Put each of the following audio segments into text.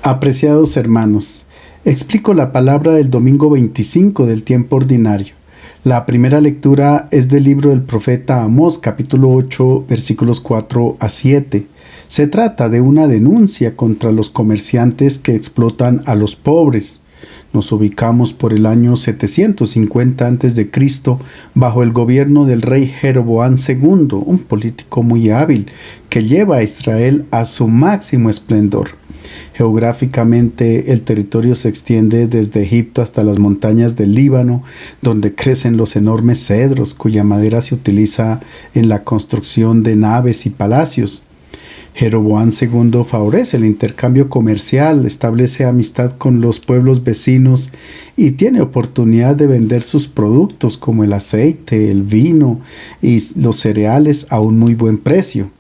Apreciados hermanos, explico la palabra del domingo 25 del tiempo ordinario. La primera lectura es del libro del profeta Amós, capítulo 8, versículos 4 a 7. Se trata de una denuncia contra los comerciantes que explotan a los pobres. Nos ubicamos por el año 750 a.C. bajo el gobierno del rey Jeroboam II, un político muy hábil que lleva a Israel a su máximo esplendor. Geográficamente, el territorio se extiende desde Egipto hasta las montañas del Líbano, donde crecen los enormes cedros cuya madera se utiliza en la construcción de naves y palacios. Jeroboam II favorece el intercambio comercial, establece amistad con los pueblos vecinos y tiene oportunidad de vender sus productos como el aceite, el vino y los cereales a un muy buen precio.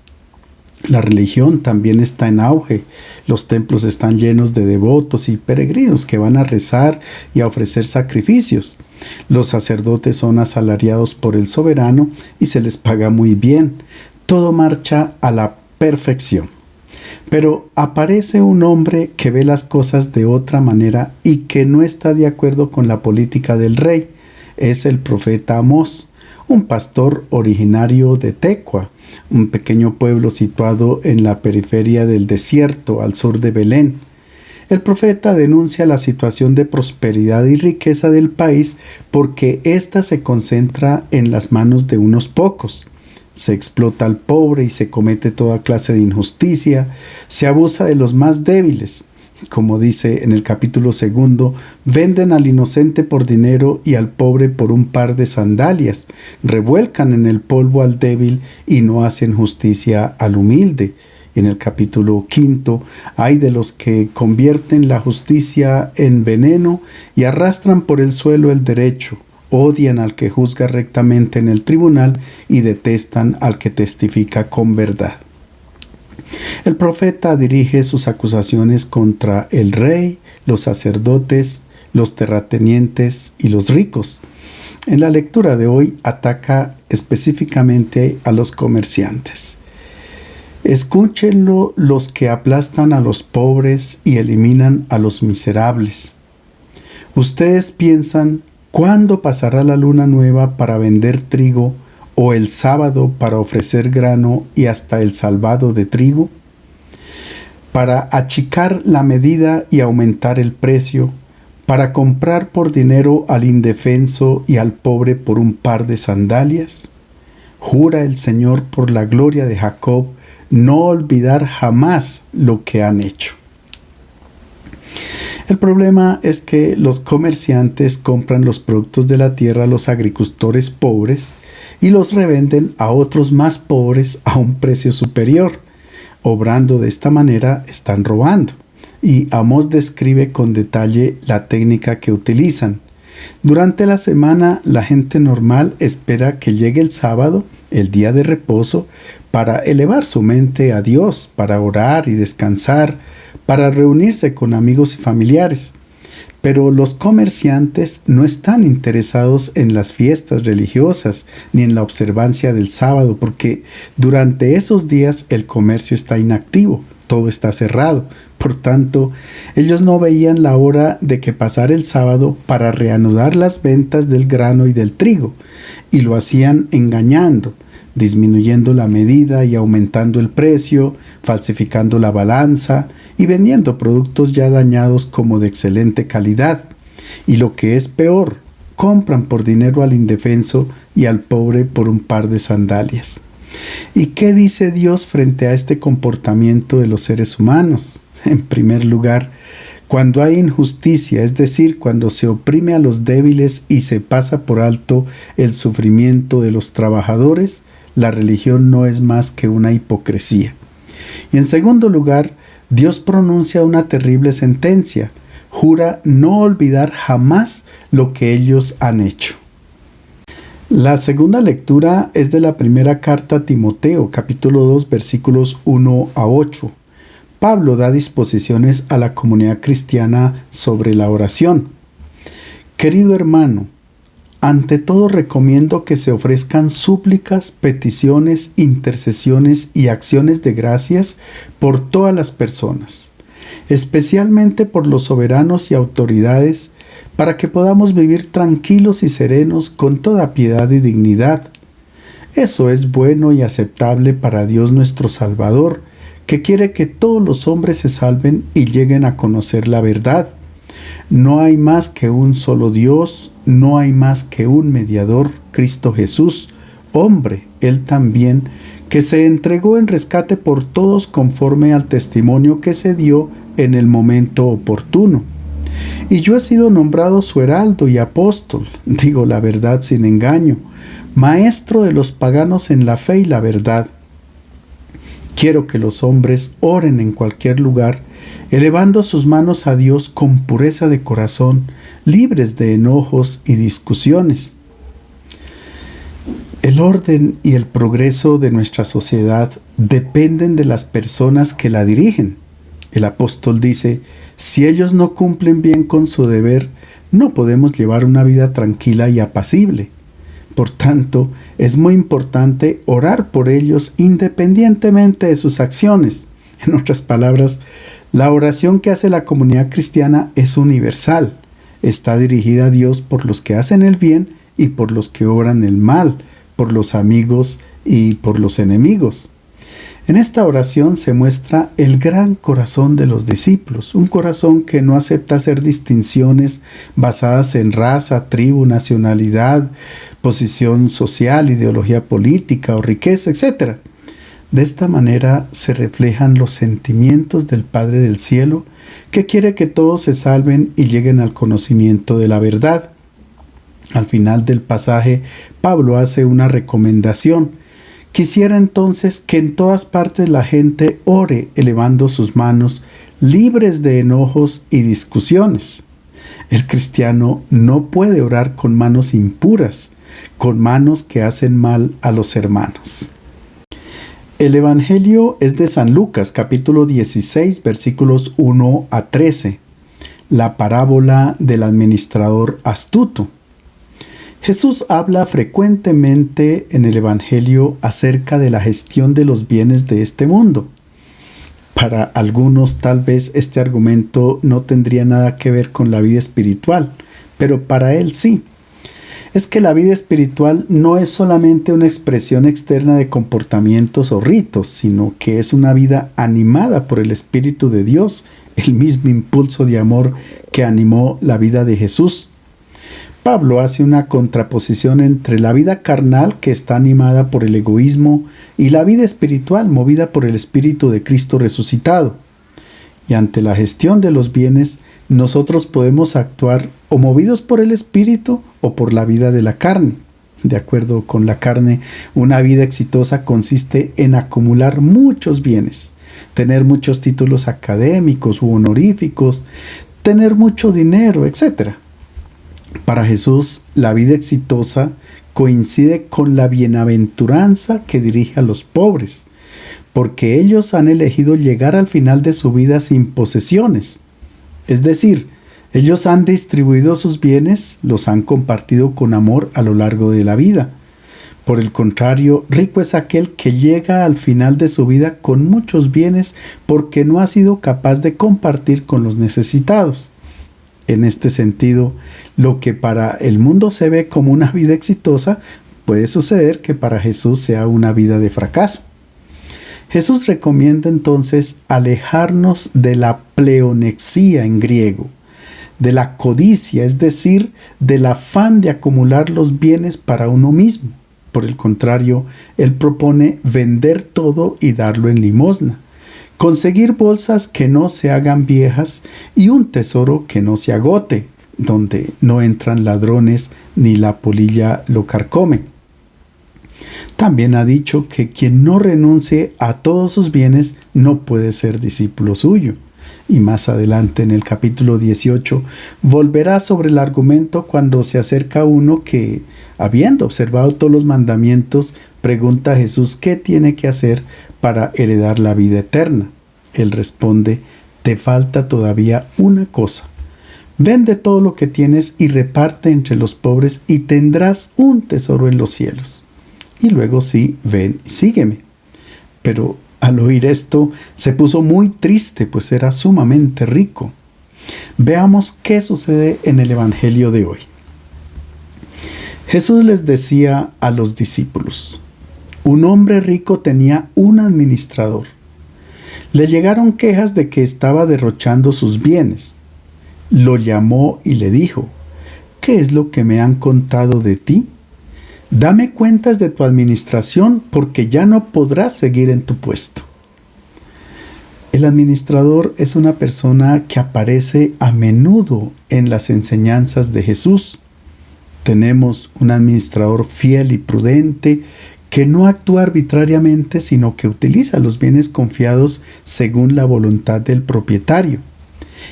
La religión también está en auge. Los templos están llenos de devotos y peregrinos que van a rezar y a ofrecer sacrificios. Los sacerdotes son asalariados por el soberano y se les paga muy bien. Todo marcha a la perfección. Pero aparece un hombre que ve las cosas de otra manera y que no está de acuerdo con la política del rey. Es el profeta Amós, un pastor originario de Tecoa, un pequeño pueblo situado en la periferia del desierto al sur de Belén. El profeta denuncia la situación de prosperidad y riqueza del país porque ésta se concentra en las manos de unos pocos. Se explota al pobre y se comete toda clase de injusticia, se abusa de los más débiles. Como dice en el capítulo 2, venden al inocente por dinero y al pobre por un par de sandalias, revuelcan en el polvo al débil y no hacen justicia al humilde. En el capítulo 5, hay de los que convierten la justicia en veneno y arrastran por el suelo el derecho. Odian al que juzga rectamente en el tribunal y detestan al que testifica con verdad. El profeta dirige sus acusaciones contra el rey, los sacerdotes, los terratenientes y los ricos. En la lectura de hoy ataca específicamente a los comerciantes. Escúchenlo los que aplastan a los pobres y eliminan a los miserables. Ustedes piensan, ¿cuándo pasará la luna nueva para vender trigo o el sábado para ofrecer grano y hasta el salvado de trigo? Para achicar la medida y aumentar el precio, para comprar por dinero al indefenso y al pobre por un par de sandalias. Jura el Señor por la gloria de Jacob no olvidar jamás lo que han hecho. El problema es que los comerciantes compran los productos de la tierra a los agricultores pobres y los revenden a otros más pobres a un precio superior. Obrando de esta manera, están robando. Y Amós describe con detalle la técnica que utilizan. Durante la semana, la gente normal espera que llegue el sábado, el día de reposo, para elevar su mente a Dios, para orar y descansar, para reunirse con amigos y familiares. Pero los comerciantes no están interesados en las fiestas religiosas ni en la observancia del sábado, porque durante esos días el comercio está inactivo, todo está cerrado. Por tanto, ellos no veían la hora de que pasara el sábado para reanudar las ventas del grano y del trigo, y lo hacían engañando, disminuyendo la medida y aumentando el precio, falsificando la balanza y vendiendo productos ya dañados como de excelente calidad. Y lo que es peor, compran por dinero al indefenso y al pobre por un par de sandalias. ¿Y qué dice Dios frente a este comportamiento de los seres humanos? En primer lugar, cuando hay injusticia, es decir, cuando se oprime a los débiles y se pasa por alto el sufrimiento de los trabajadores, la religión no es más que una hipocresía. Y en segundo lugar, Dios pronuncia una terrible sentencia. Jura no olvidar jamás lo que ellos han hecho. La segunda lectura es de la primera carta a Timoteo, capítulo 2, versículos 1 a 8. Pablo da disposiciones a la comunidad cristiana sobre la oración. Querido hermano, ante todo recomiendo que se ofrezcan súplicas, peticiones, intercesiones y acciones de gracias por todas las personas. especialmente por los soberanos y autoridades, para que podamos vivir tranquilos y serenos con toda piedad y dignidad. Eso es bueno y aceptable para Dios nuestro Salvador, que quiere que todos los hombres se salven y lleguen a conocer la verdad. No hay más que un solo Dios, no hay más que un mediador, Cristo Jesús, hombre, Él también, que se entregó en rescate por todos conforme al testimonio que se dio en el momento oportuno. Y yo he sido nombrado su heraldo y apóstol, digo la verdad sin engaño, maestro de los paganos en la fe y la verdad. Quiero que los hombres oren en cualquier lugar, elevando sus manos a Dios con pureza de corazón, libres de enojos y discusiones. El orden y el progreso de nuestra sociedad dependen de las personas que la dirigen. El apóstol dice, si ellos no cumplen bien con su deber, no podemos llevar una vida tranquila y apacible. Por tanto, es muy importante orar por ellos independientemente de sus acciones. En otras palabras, la oración que hace la comunidad cristiana es universal. Está dirigida a Dios por los que hacen el bien y por los que obran el mal, por los amigos y por los enemigos. En esta oración se muestra el gran corazón de los discípulos, un corazón que no acepta hacer distinciones basadas en raza, tribu, nacionalidad, posición social, ideología política o riqueza, etc. De esta manera se reflejan los sentimientos del Padre del Cielo, que quiere que todos se salven y lleguen al conocimiento de la verdad. Al final del pasaje, Pablo hace una recomendación. Quisiera entonces que en todas partes la gente ore elevando sus manos, libres de enojos y discusiones. El cristiano no puede orar con manos impuras, con manos que hacen mal a los hermanos. El Evangelio es de San Lucas, capítulo 16, versículos 1 a 13. La parábola del administrador astuto. Jesús habla frecuentemente en el Evangelio acerca de la gestión de los bienes de este mundo. Para algunos tal vez este argumento no tendría nada que ver con la vida espiritual, pero para él sí. Es que la vida espiritual no es solamente una expresión externa de comportamientos o ritos, sino que es una vida animada por el Espíritu de Dios, el mismo impulso de amor que animó la vida de Jesús. Pablo hace una contraposición entre la vida carnal, que está animada por el egoísmo, y la vida espiritual, movida por el Espíritu de Cristo resucitado. Y ante la gestión de los bienes, nosotros podemos actuar o movidos por el Espíritu o por la vida de la carne. De acuerdo con la carne, una vida exitosa consiste en acumular muchos bienes, tener muchos títulos académicos u honoríficos, tener mucho dinero, etc. Para Jesús, la vida exitosa coincide con la bienaventuranza que dirige a los pobres, porque ellos han elegido llegar al final de su vida sin posesiones. Es decir, ellos han distribuido sus bienes, los han compartido con amor a lo largo de la vida. Por el contrario, rico es aquel que llega al final de su vida con muchos bienes porque no ha sido capaz de compartir con los necesitados. En este sentido, lo que para el mundo se ve como una vida exitosa, puede suceder que para Jesús sea una vida de fracaso. Jesús recomienda entonces alejarnos de la pleonexía en griego, de la codicia, es decir, del afán de acumular los bienes para uno mismo. Por el contrario, Él propone vender todo y darlo en limosna, conseguir bolsas que no se hagan viejas y un tesoro que no se agote, donde no entran ladrones ni la polilla lo carcome. También ha dicho que quien no renuncie a todos sus bienes no puede ser discípulo suyo. Y más adelante en el capítulo 18 volverá sobre el argumento cuando se acerca uno que, habiendo observado todos los mandamientos, pregunta a Jesús qué tiene que hacer para heredar la vida eterna. Él responde, te falta todavía una cosa. Vende todo lo que tienes y reparte entre los pobres y tendrás un tesoro en los cielos. Y luego sí, ven y sígueme. Pero Al oír esto, se puso muy triste, pues era sumamente rico. Veamos qué sucede en el Evangelio de hoy. Jesús les decía a los discípulos: un hombre rico tenía un administrador. Le llegaron quejas de que estaba derrochando sus bienes. Lo llamó y le dijo: ¿qué es lo que me han contado de ti? Dame cuentas de tu administración, porque ya no podrás seguir en tu puesto. El administrador es una persona que aparece a menudo en las enseñanzas de Jesús. Tenemos un administrador fiel y prudente que no actúa arbitrariamente, sino que utiliza los bienes confiados según la voluntad del propietario.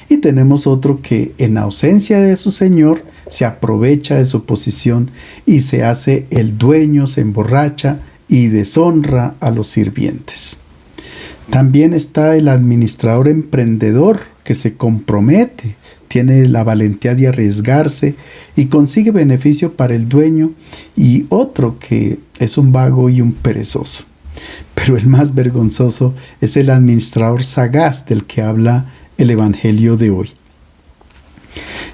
Y tenemos otro que, en ausencia de su señor, se aprovecha de su posición y se hace el dueño, se emborracha y deshonra a los sirvientes. También está el administrador emprendedor que se compromete, tiene la valentía de arriesgarse y consigue beneficio para el dueño, y otro que es un vago y un perezoso. Pero el más vergonzoso es el administrador sagaz del que habla el Evangelio de hoy.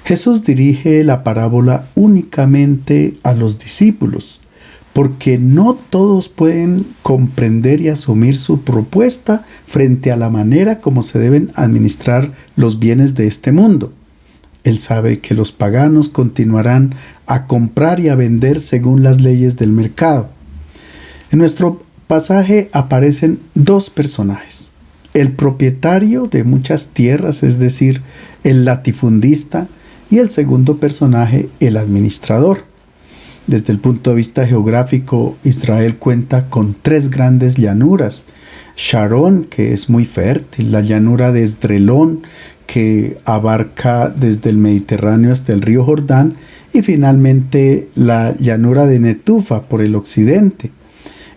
Jesús dirige la parábola únicamente a los discípulos, porque no todos pueden comprender y asumir su propuesta frente a la manera como se deben administrar los bienes de este mundo. Él sabe que los paganos continuarán a comprar y a vender según las leyes del mercado. En nuestro pasaje aparecen dos personajes: el propietario de muchas tierras, es decir, el latifundista, y el segundo personaje, el administrador. Desde el punto de vista geográfico, Israel cuenta con tres grandes llanuras: Sharón, que es muy fértil; la llanura de Esdrelón, que abarca desde el Mediterráneo hasta el río Jordán; y finalmente la llanura de Netufa por el occidente.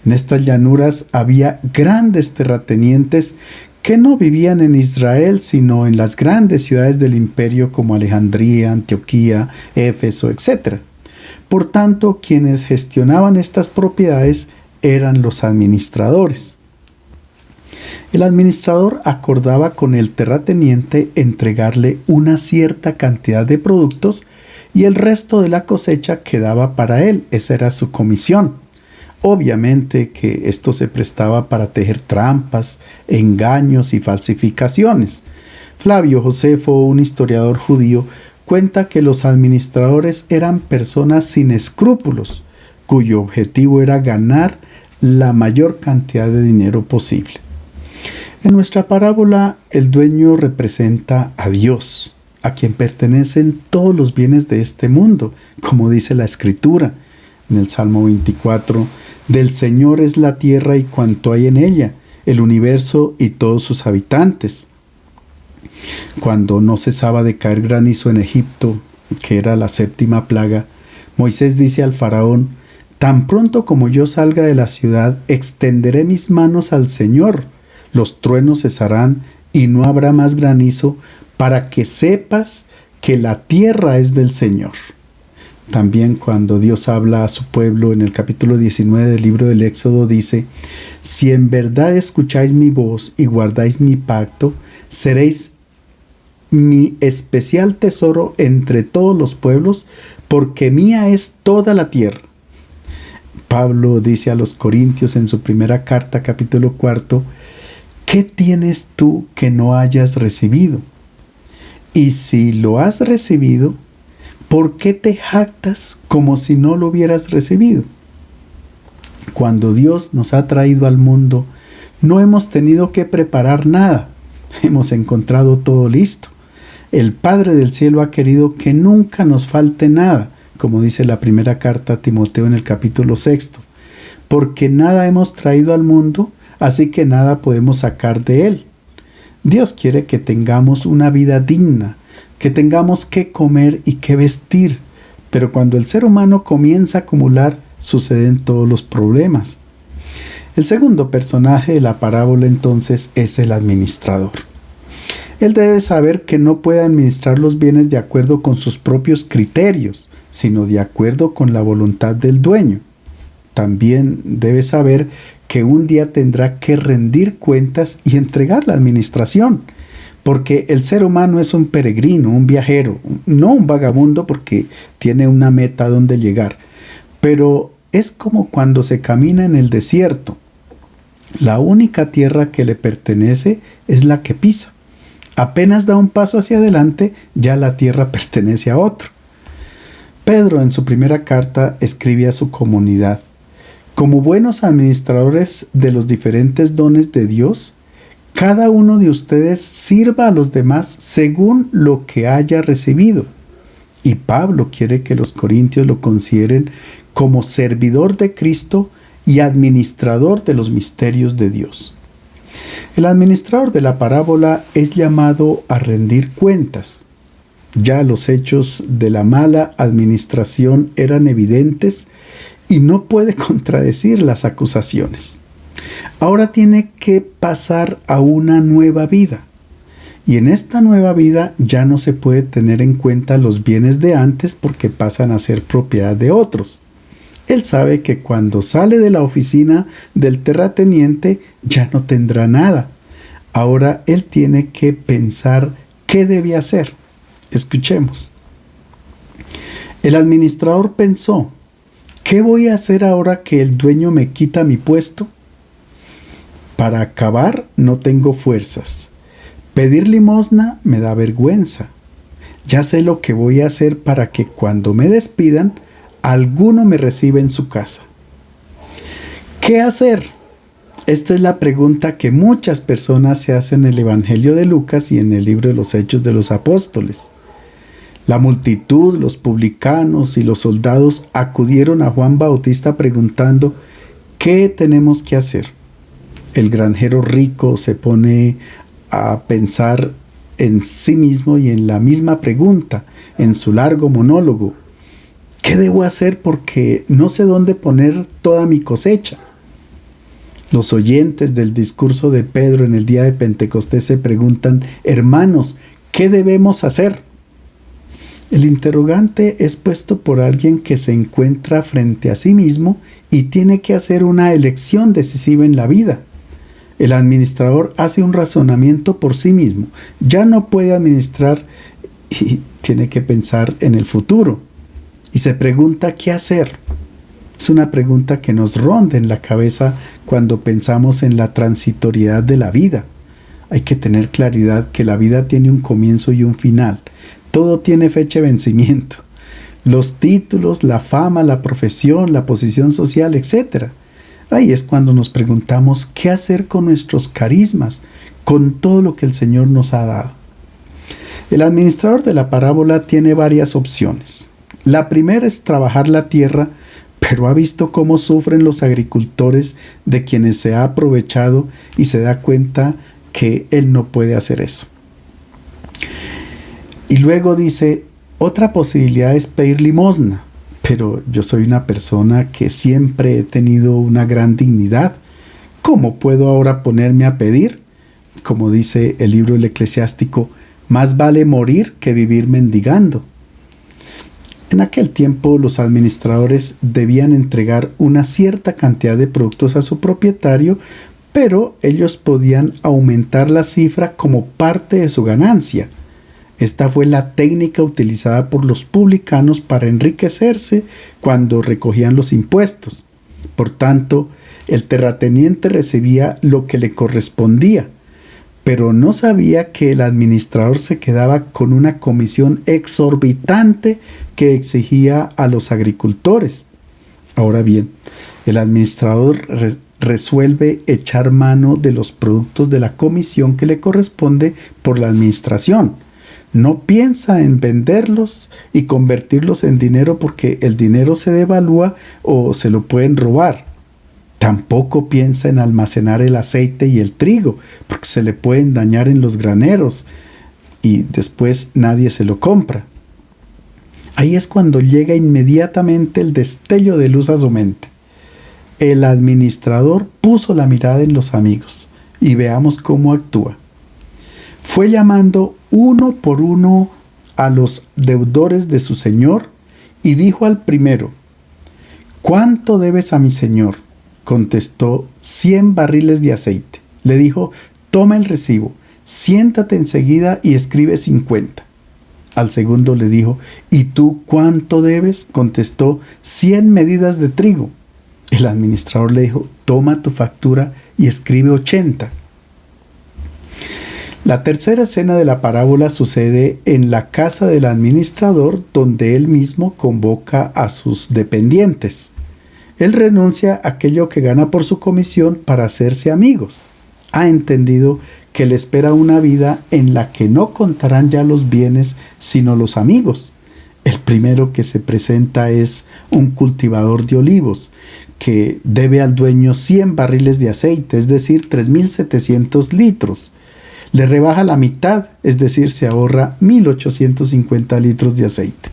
En estas llanuras había grandes terratenientes que no vivían en Israel, sino en las grandes ciudades del imperio como Alejandría, Antioquía, Éfeso, etc. Por tanto, quienes gestionaban estas propiedades eran los administradores. El administrador acordaba con el terrateniente entregarle una cierta cantidad de productos y el resto de la cosecha quedaba para él. Esa era su comisión. Obviamente que esto se prestaba para tejer trampas, engaños y falsificaciones. Flavio Josefo, un historiador judío, cuenta que los administradores eran personas sin escrúpulos, cuyo objetivo era ganar la mayor cantidad de dinero posible. En nuestra parábola, el dueño representa a Dios, a quien pertenecen todos los bienes de este mundo, como dice la Escritura en el Salmo 24. Del Señor es la tierra y cuanto hay en ella, el universo y todos sus habitantes. Cuando no cesaba de caer granizo en Egipto, que era la séptima plaga, Moisés dice al faraón: tan pronto como yo salga de la ciudad, extenderé mis manos al Señor. Los truenos cesarán y no habrá más granizo, para que sepas que la tierra es del Señor. También cuando Dios habla a su pueblo en el capítulo 19 del libro del Éxodo dice: si en verdad escucháis mi voz y guardáis mi pacto, seréis mi especial tesoro entre todos los pueblos, porque mía es toda la tierra. Pablo dice a los Corintios en su primera carta, capítulo 4, ¿qué tienes tú que no hayas recibido? Y si lo has recibido, ¿por qué te jactas como si no lo hubieras recibido? Cuando Dios nos ha traído al mundo, no hemos tenido que preparar nada. Hemos encontrado todo listo. El Padre del cielo ha querido que nunca nos falte nada, como dice la primera carta a Timoteo en el capítulo 6. Porque nada hemos traído al mundo, así que nada podemos sacar de él. Dios quiere que tengamos una vida digna, que tengamos qué comer y qué vestir, pero cuando el ser humano comienza a acumular, suceden todos los problemas. El segundo personaje de la parábola entonces es el administrador. Él debe saber que no puede administrar los bienes de acuerdo con sus propios criterios, sino de acuerdo con la voluntad del dueño. También debe saber que un día tendrá que rendir cuentas y entregar la administración. Porque el ser humano es un peregrino, un viajero, no un vagabundo porque tiene una meta a donde llegar. Pero es como cuando se camina en el desierto. La única tierra que le pertenece es la que pisa. Apenas da un paso hacia adelante, ya la tierra pertenece a otro. Pedro en su primera carta escribe a su comunidad: como buenos administradores de los diferentes dones de Dios, cada uno de ustedes sirva a los demás según lo que haya recibido. Y Pablo quiere que los corintios lo consideren como servidor de Cristo y administrador de los misterios de Dios. El administrador de la parábola es llamado a rendir cuentas. Ya los hechos de la mala administración eran evidentes y no puede contradecir las acusaciones. Ahora tiene que pasar a una nueva vida. Y en esta nueva vida ya no se puede tener en cuenta los bienes de antes porque pasan a ser propiedad de otros. Él sabe que cuando sale de la oficina del terrateniente ya no tendrá nada. Ahora él tiene que pensar qué debe hacer. Escuchemos. El administrador pensó: ¿qué voy a hacer ahora que el dueño me quita mi puesto? Para acabar no tengo fuerzas. Pedir limosna me da vergüenza. Ya sé lo que voy a hacer para que cuando me despidan, alguno me reciba en su casa. ¿Qué hacer? Esta es la pregunta que muchas personas se hacen en el Evangelio de Lucas y en el libro de los Hechos de los Apóstoles. La multitud, los publicanos y los soldados acudieron a Juan Bautista preguntando: ¿qué tenemos que hacer? El granjero rico se pone a pensar en sí mismo y en la misma pregunta, en su largo monólogo: ¿qué debo hacer porque no sé dónde poner toda mi cosecha? Los oyentes del discurso de Pedro en el día de Pentecostés se preguntan: hermanos, ¿qué debemos hacer? El interrogante es puesto por alguien que se encuentra frente a sí mismo y tiene que hacer una elección decisiva en la vida. El administrador hace un razonamiento por sí mismo. Ya no puede administrar y tiene que pensar en el futuro. Y se pregunta qué hacer. Es una pregunta que nos ronda en la cabeza cuando pensamos en la transitoriedad de la vida. Hay que tener claridad que la vida tiene un comienzo y un final. Todo tiene fecha de vencimiento. Los títulos, la fama, la profesión, la posición social, etc. Ahí es cuando nos preguntamos qué hacer con nuestros carismas, con todo lo que el Señor nos ha dado. El administrador de la parábola tiene varias opciones. La primera es trabajar la tierra, pero ha visto cómo sufren los agricultores de quienes se ha aprovechado y se da cuenta que él no puede hacer eso. Y luego dice: otra posibilidad es pedir limosna, pero yo soy una persona que siempre he tenido una gran dignidad. ¿Cómo puedo ahora ponerme a pedir? Como dice el libro del Eclesiástico, más vale morir que vivir mendigando. En aquel tiempo los administradores debían entregar una cierta cantidad de productos a su propietario, pero ellos podían aumentar la cifra como parte de su ganancia. Esta fue la técnica utilizada por los publicanos para enriquecerse cuando recogían los impuestos. Por tanto, el terrateniente recibía lo que le correspondía, pero no sabía que el administrador se quedaba con una comisión exorbitante que exigía a los agricultores. Ahora bien, el administrador resuelve echar mano de los productos de la comisión que le corresponde por la administración. No piensa en venderlos y convertirlos en dinero porque el dinero se devalúa o se lo pueden robar. Tampoco piensa en almacenar el aceite y el trigo porque se le pueden dañar en los graneros y después nadie se lo compra. Ahí es cuando llega inmediatamente el destello de luz a su mente. El administrador puso la mirada en los amigos y veamos cómo actúa. Fue llamando uno por uno a los deudores de su señor y dijo al primero: ¿cuánto debes a mi señor? Contestó: 100 barriles de aceite. Le dijo: toma el recibo, siéntate enseguida y escribe 50. Al segundo le dijo: ¿y tú cuánto debes? Contestó: 100 medidas de trigo. El administrador le dijo: toma tu factura y escribe 80. La tercera escena de la parábola sucede en la casa del administrador, donde él mismo convoca a sus dependientes. Él renuncia a aquello que gana por su comisión para hacerse amigos. Ha entendido que le espera una vida en la que no contarán ya los bienes, sino los amigos. El primero que se presenta es un cultivador de olivos, que debe al dueño 100 barriles de aceite, es decir, 3.700 litros. Le rebaja la mitad, es decir, se ahorra 1.850 litros de aceite.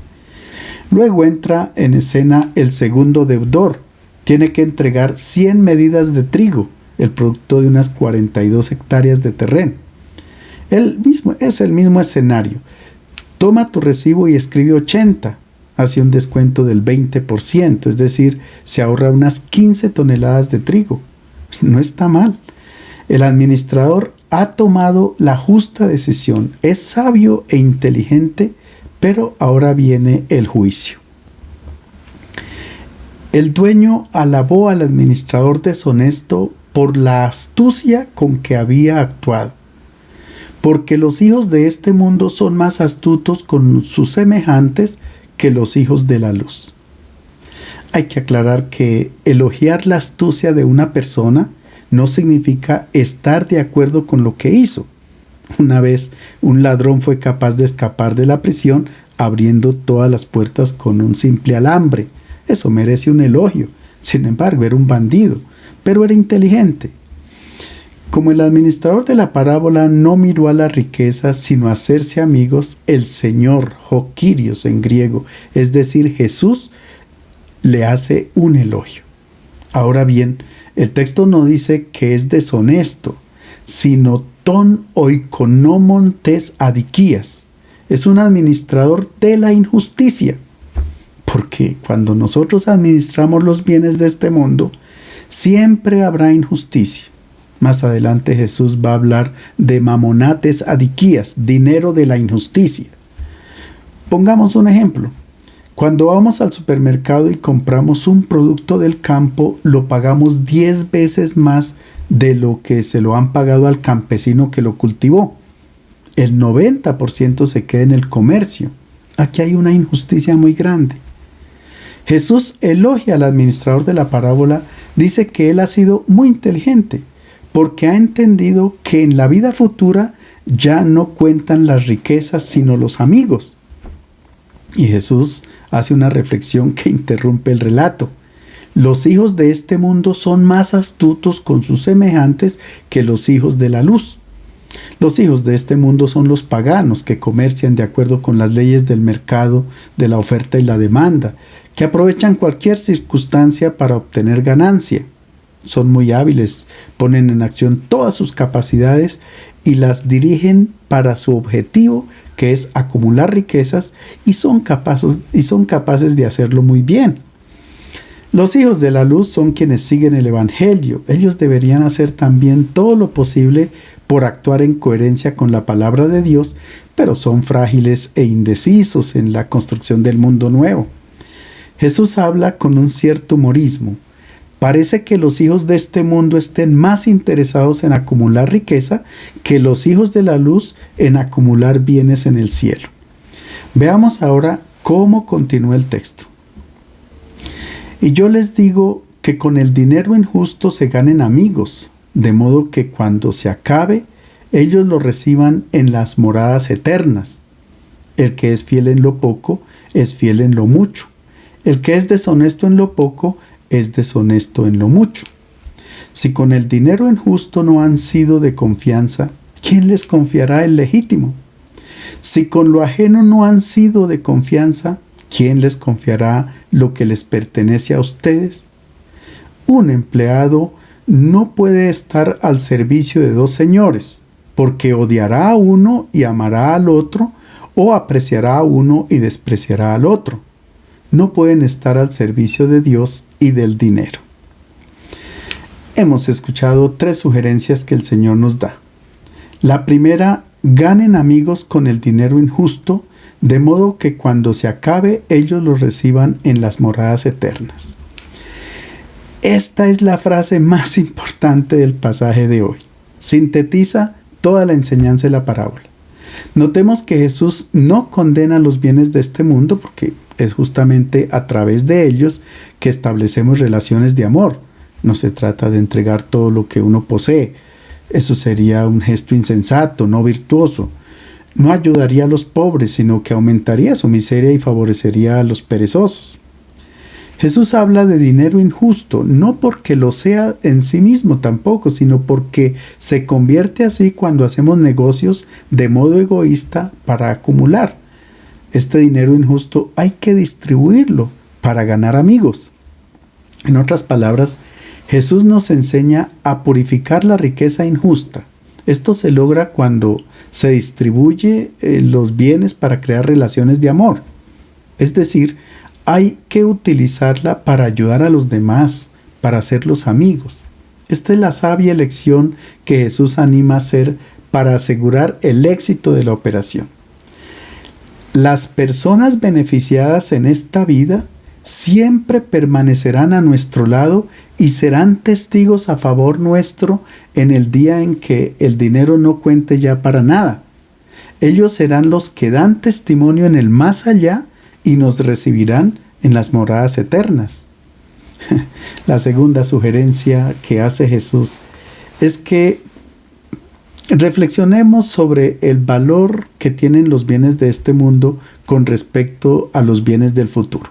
Luego entra en escena el segundo deudor. Tiene que entregar 100 medidas de trigo, el producto de unas 42 hectáreas de terreno. Es el mismo escenario. Toma tu recibo y escribe 80. Hace un descuento del 20%, es decir, se ahorra unas 15 toneladas de trigo. No está mal. El administrador ha tomado la justa decisión, es sabio e inteligente, pero ahora viene el juicio. El dueño alabó al administrador deshonesto por la astucia con que había actuado, porque los hijos de este mundo son más astutos con sus semejantes que los hijos de la luz. Hay que aclarar que elogiar la astucia de una persona no significa estar de acuerdo con lo que hizo. Una vez un ladrón fue capaz de escapar de la prisión abriendo todas las puertas con un simple alambre. Eso merece un elogio. Sin embargo, era un bandido, pero era inteligente. Como el administrador de la parábola no miró a la riqueza, sino a hacerse amigos, el Señor, Kyrios en griego, es decir, Jesús, le hace un elogio. Ahora bien, el texto no dice que es deshonesto, sino ton oikonomon tes adiquías. Es un administrador de la injusticia. Porque cuando nosotros administramos los bienes de este mundo, siempre habrá injusticia. Más adelante Jesús va a hablar de mamonates adiquías, dinero de la injusticia. Pongamos un ejemplo. Cuando vamos al supermercado y compramos un producto del campo, lo pagamos 10 veces más de lo que se lo han pagado al campesino que lo cultivó. El 90% se queda en el comercio. Aquí hay una injusticia muy grande. Jesús elogia al administrador de la parábola, dice que él ha sido muy inteligente, porque ha entendido que en la vida futura ya no cuentan las riquezas, sino los amigos. Y Jesús hace una reflexión que interrumpe el relato. Los hijos de este mundo son más astutos con sus semejantes que los hijos de la luz. Los hijos de este mundo son los paganos que comercian de acuerdo con las leyes del mercado, de la oferta y la demanda, que aprovechan cualquier circunstancia para obtener ganancia. Son muy hábiles, ponen en acción todas sus capacidades y las dirigen para su objetivo, que es acumular riquezas, y son capaces de hacerlo muy bien. Los hijos de la luz son quienes siguen el Evangelio. Ellos deberían hacer también todo lo posible por actuar en coherencia con la palabra de Dios, pero son frágiles e indecisos en la construcción del mundo nuevo. Jesús habla con un cierto humorismo. Parece que los hijos de este mundo estén más interesados en acumular riqueza que los hijos de la luz en acumular bienes en el cielo. Veamos ahora cómo continúa el texto. Y yo les digo que con el dinero injusto se ganen amigos, de modo que cuando se acabe, ellos lo reciban en las moradas eternas. El que es fiel en lo poco, es fiel en lo mucho. El que es deshonesto en lo poco, es deshonesto en lo mucho. Si con el dinero injusto no han sido de confianza, ¿quién les confiará el legítimo? Si con lo ajeno no han sido de confianza, ¿quién les confiará lo que les pertenece a ustedes? Un empleado no puede estar al servicio de dos señores, porque odiará a uno y amará al otro, o apreciará a uno y despreciará al otro. No pueden estar al servicio de Dios y del dinero. hemos escuchado 3 sugerencias que el Señor nos da. La primera, ganen amigos con el dinero injusto, de modo que cuando se acabe ellos los reciban en las moradas eternas. Esta es la frase más importante del pasaje de hoy. Sintetiza toda la enseñanza de la parábola. Notemos que Jesús no condena los bienes de este mundo porque es justamente a través de ellos que establecemos relaciones de amor. No se trata de entregar todo lo que uno posee. Eso sería un gesto insensato, no virtuoso. No ayudaría a los pobres, sino que aumentaría su miseria y favorecería a los perezosos. Jesús habla de dinero injusto, no porque lo sea en sí mismo tampoco, sino porque se convierte así cuando hacemos negocios de modo egoísta para acumular. Este dinero injusto hay que distribuirlo para ganar amigos. En otras palabras, Jesús nos enseña a purificar la riqueza injusta. Esto se logra cuando se distribuye los bienes para crear relaciones de amor. Es decir, hay que utilizarla para ayudar a los demás, para hacerlos amigos. Esta es la sabia elección que Jesús anima a hacer para asegurar el éxito de la operación. Las personas beneficiadas en esta vida siempre permanecerán a nuestro lado y serán testigos a favor nuestro en el día en que el dinero no cuente ya para nada. Ellos serán los que dan testimonio en el más allá y nos recibirán en las moradas eternas. La segunda sugerencia que hace Jesús es que reflexionemos sobre el valor que tienen los bienes de este mundo con respecto a los bienes del futuro.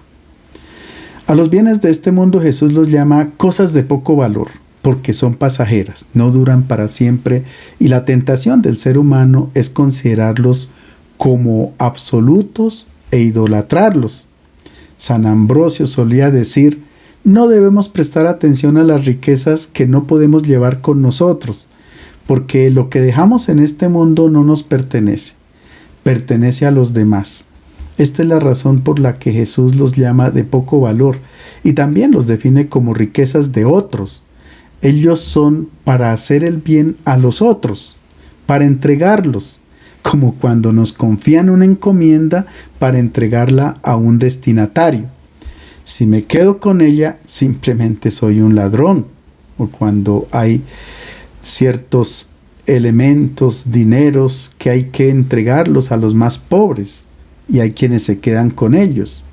A los bienes de este mundo Jesús los llama cosas de poco valor, porque son pasajeras, no duran para siempre, y la tentación del ser humano es considerarlos como absolutos e idolatrarlos. San Ambrosio solía decir: no debemos prestar atención a las riquezas que no podemos llevar con nosotros, porque lo que dejamos en este mundo no nos pertenece, pertenece a los demás. Esta es la razón por la que Jesús los llama de poco valor y también los define como riquezas de otros. Ellos son para hacer el bien a los otros, para entregarlos, como cuando nos confían una encomienda para entregarla a un destinatario. Si me quedo con ella, simplemente soy un ladrón. O cuando hay ciertos elementos, dineros, que hay que entregarlos a los más pobres, y hay quienes se quedan con ellos.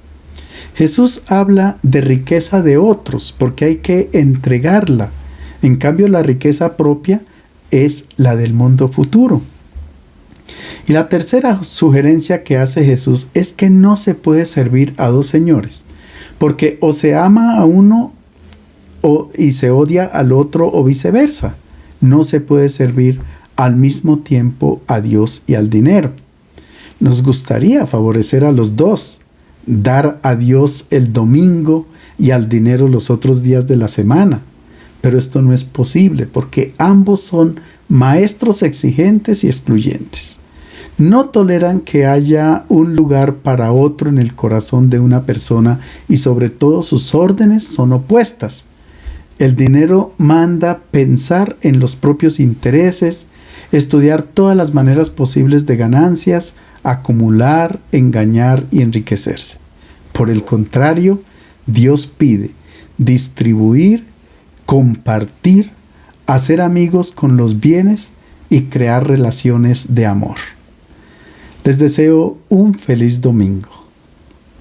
Jesús habla de riqueza de otros, porque hay que entregarla. En cambio, la riqueza propia es la del mundo futuro. Y la tercera sugerencia que hace Jesús es que no se puede servir a dos señores, porque o se ama a uno y se odia al otro o viceversa. No se puede servir al mismo tiempo a Dios y al dinero. Nos gustaría favorecer a los dos, dar a Dios el domingo y al dinero los otros días de la semana. Pero esto no es posible porque ambos son maestros exigentes y excluyentes. No toleran que haya un lugar para otro en el corazón de una persona y sobre todo sus órdenes son opuestas. El dinero manda pensar en los propios intereses, estudiar todas las maneras posibles de ganancias, acumular, engañar y enriquecerse. Por el contrario, Dios pide distribuir, compartir, hacer amigos con los bienes y crear relaciones de amor. Les deseo un feliz domingo.